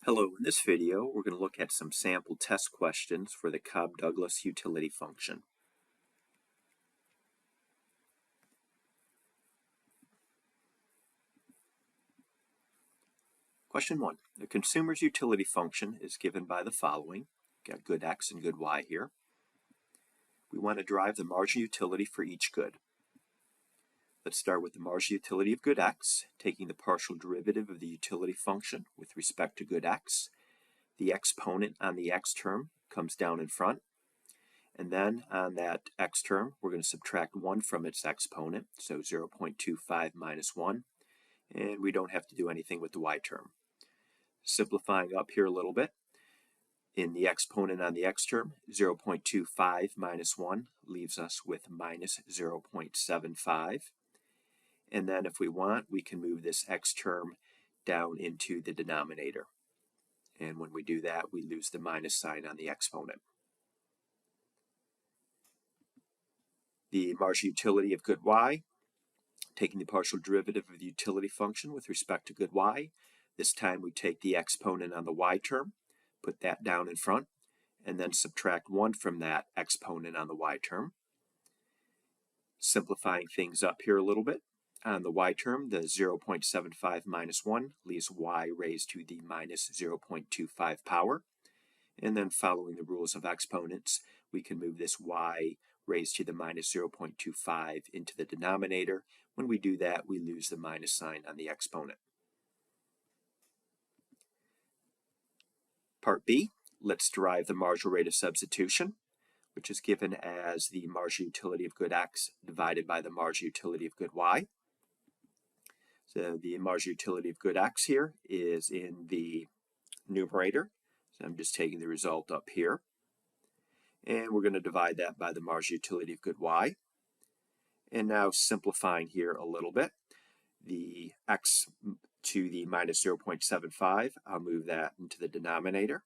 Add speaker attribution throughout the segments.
Speaker 1: Hello, in this video we're going to look at some sample test questions for the Cobb-Douglas utility function. Question 1. The consumer's utility function is given by the following. Got good x and good y here. We want to derive the marginal utility for each good. Let's start with the marginal utility of good x, taking the partial derivative of the utility function with respect to good x. The exponent on the x term comes down in front, and then on that x term we're going to subtract 1 from its exponent, so 0.25 minus 1, and we don't have to do anything with the y term. Simplifying up here a little bit, in the exponent on the x term, 0.25 minus 1 leaves us with minus 0.75. And then if we want, we can move this x term down into the denominator. And when we do that, we lose the minus sign on the exponent. The marginal utility of good y, taking the partial derivative of the utility function with respect to good y. This time we take the exponent on the y term, put that down in front, and then subtract 1 from that exponent on the y term. Simplifying things up here a little bit. On the y term, the 0.75 minus 1 leaves y raised to the minus 0.25 power. And then following the rules of exponents, we can move this y raised to the minus 0.25 into the denominator. When we do that, we lose the minus sign on the exponent. Part B, let's derive the marginal rate of substitution, which is given as the marginal utility of good x divided by the marginal utility of good y. So the marginal utility of good x here is in the numerator. So I'm just taking the result up here. And we're going to divide that by the marginal utility of good y. And now simplifying here a little bit, the x to the minus 0.75, I'll move that into the denominator.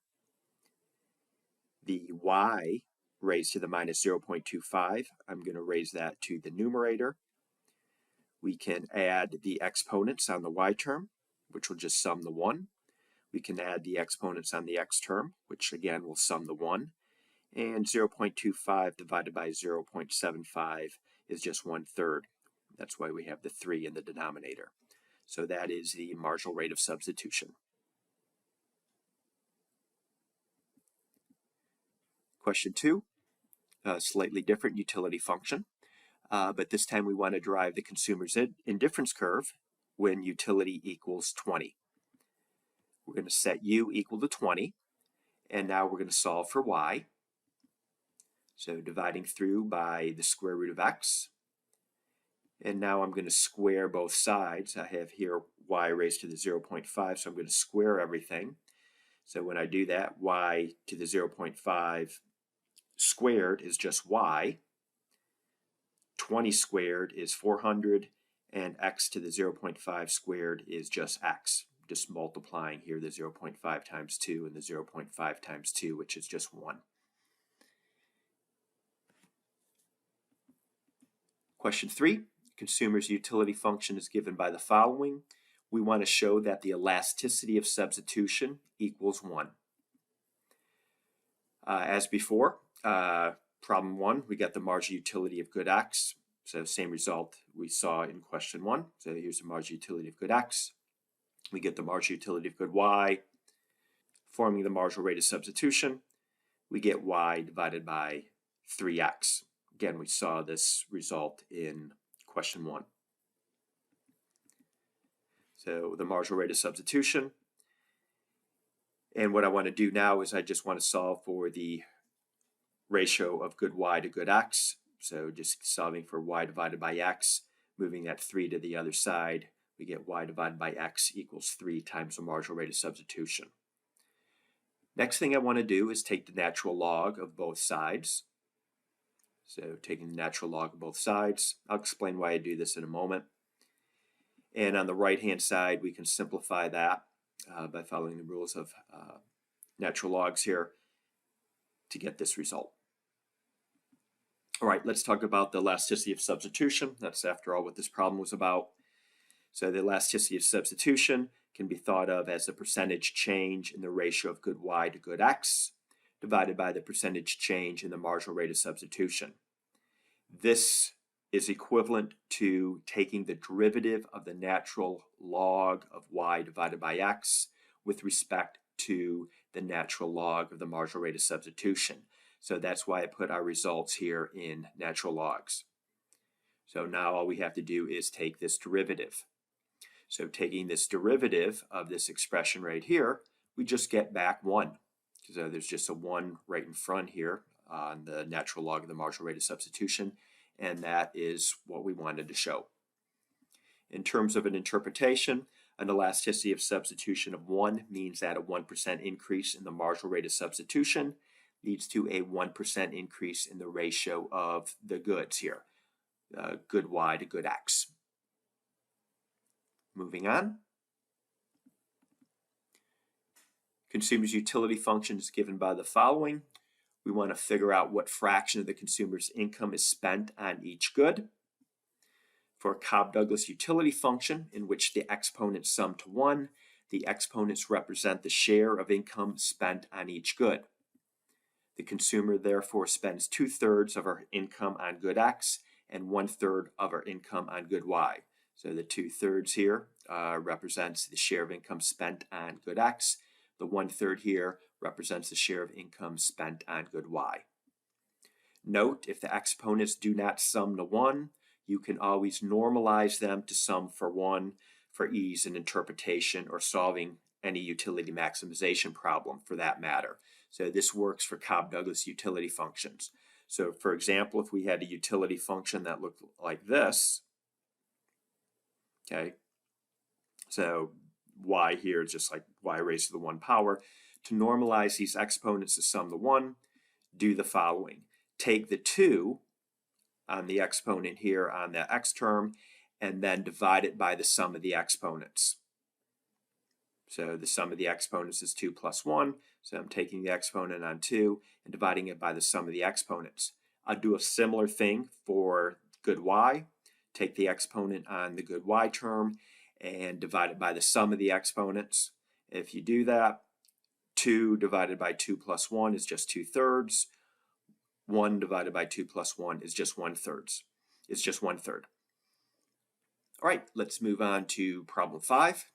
Speaker 1: The y raised to the minus 0.25, I'm going to raise that to the numerator. We can add the exponents on the y term, which will just sum the 1. We can add the exponents on the x term, which again will sum the 1. And 0.25 divided by 0.75 is just 1/3. That's why we have the 3 in the denominator. So that is the marginal rate of substitution. Question 2, a slightly different utility function. But this time we want to derive the consumer's indifference curve when utility equals 20. We're going to set u equal to 20, and now we're going to solve for y. So dividing through by the square root of x. And now I'm going to square both sides. I have here y raised to the 0.5, so I'm going to square everything. So when I do that, y to the 0.5 squared is just y. 20 squared is 400, and x to the 0.5 squared is just x. Just multiplying here the 0.5 times 2 and the 0.5 times 2, which is just 1. Question 3, consumer's utility function is given by the following. We want to show that the elasticity of substitution equals 1. As before, problem 1, we got the marginal utility of good x. So same result we saw in question 1. So here's the marginal utility of good x. We get the marginal utility of good y. Forming the marginal rate of substitution, we get y divided by 3x. Again, we saw this result in question 1. So the marginal rate of substitution. And what I want to do now is I just want to solve for the ratio of good y to good x. So just solving for y divided by x, moving that 3 to the other side, we get y divided by x equals 3 times the marginal rate of substitution. Next thing I want to do is take the natural log of both sides. So taking the natural log of both sides, I'll explain why I do this in a moment. And on the right-hand side, we can simplify that by following the rules of natural logs here to get this result. All right, let's talk about the elasticity of substitution. That's, after all, what this problem was about. So the elasticity of substitution can be thought of as the percentage change in the ratio of good y to good x divided by the percentage change in the marginal rate of substitution. This is equivalent to taking the derivative of the natural log of y divided by x with respect to the natural log of the marginal rate of substitution. So that's why I put our results here in natural logs. So now all we have to do is take this derivative. So taking this derivative of this expression right here, we just get back 1. So there's just a 1 right in front here on the natural log of the marginal rate of substitution, and that is what we wanted to show. In terms of an interpretation, an elasticity of substitution of 1 means that a 1% increase in the marginal rate of substitution leads to a 1% increase in the ratio of the goods here, good y to good x. Moving on. Consumer's utility function is given by the following. We want to figure out what fraction of the consumer's income is spent on each good. For a Cobb-Douglas utility function in which the exponents sum to 1, the exponents represent the share of income spent on each good. The consumer therefore spends 2/3 of her income on good x and 1/3 of her income on good y. So the 2/3 here represents the share of income spent on good x. The 1/3 here represents the share of income spent on good y. Note, if the exponents do not sum to 1, you can always normalize them to sum for 1 for ease in interpretation or solving any utility maximization problem for that matter. So this works for Cobb-Douglas utility functions. So for example, if we had a utility function that looked like this, okay, so y here is just like y raised to the 1 power. To normalize these exponents to sum to 1, do the following. Take the 2 on the exponent here on the x term and then divide it by the sum of the exponents. So the sum of the exponents is 2 plus 1. So I'm taking the exponent on 2 and dividing it by the sum of the exponents. I'll do a similar thing for good y. Take the exponent on the good y term and divide it by the sum of the exponents. If you do that, 2 divided by 2 plus 1 is just 2/3. 1 divided by 2 plus 1 is just 1/3. It's just 1/3. All right, let's move on to problem 5.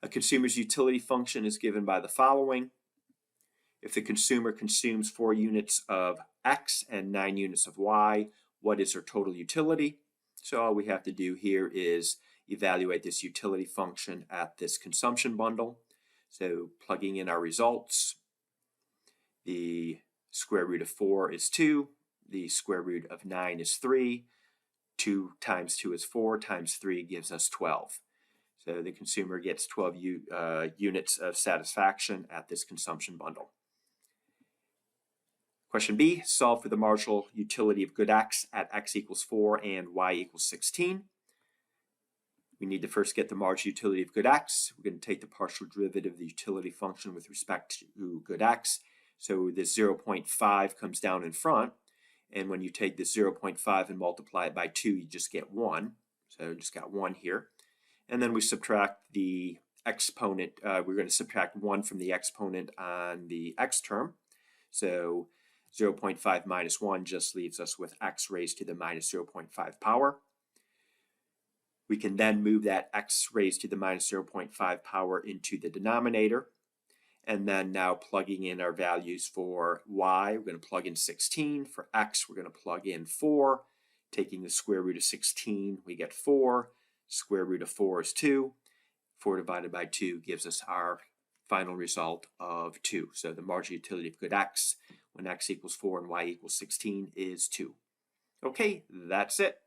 Speaker 1: A consumer's utility function is given by the following. If the consumer consumes 4 units of x and 9 units of y, what is her total utility? So all we have to do here is evaluate this utility function at this consumption bundle. So plugging in our results, the square root of 4 is 2, the square root of 9 is 3, 2 times 2 is 4, times 3 gives us 12. So the consumer gets 12 units of satisfaction at this consumption bundle. Question B, solve for the marginal utility of good x at x equals 4 and y equals 16. We need to first get the marginal utility of good x. We're going to take the partial derivative of the utility function with respect to good x. So this 0.5 comes down in front, and when you take this 0.5 and multiply it by 2, you just get 1. So we just got 1 here. And then we subtract the exponent. We're going to subtract 1 from the exponent on the x term. So 0.5 minus 1 just leaves us with x raised to the minus 0.5 power. We can then move that x raised to the minus 0.5 power into the denominator. And then now plugging in our values for y, we're going to plug in 16. For x, we're going to plug in 4. Taking the square root of 16, we get 4. Square root of 4 is 2. 4 divided by 2 gives us our final result of 2. So the marginal utility of good x when x equals 4 and y equals 16 is 2. Okay, that's it.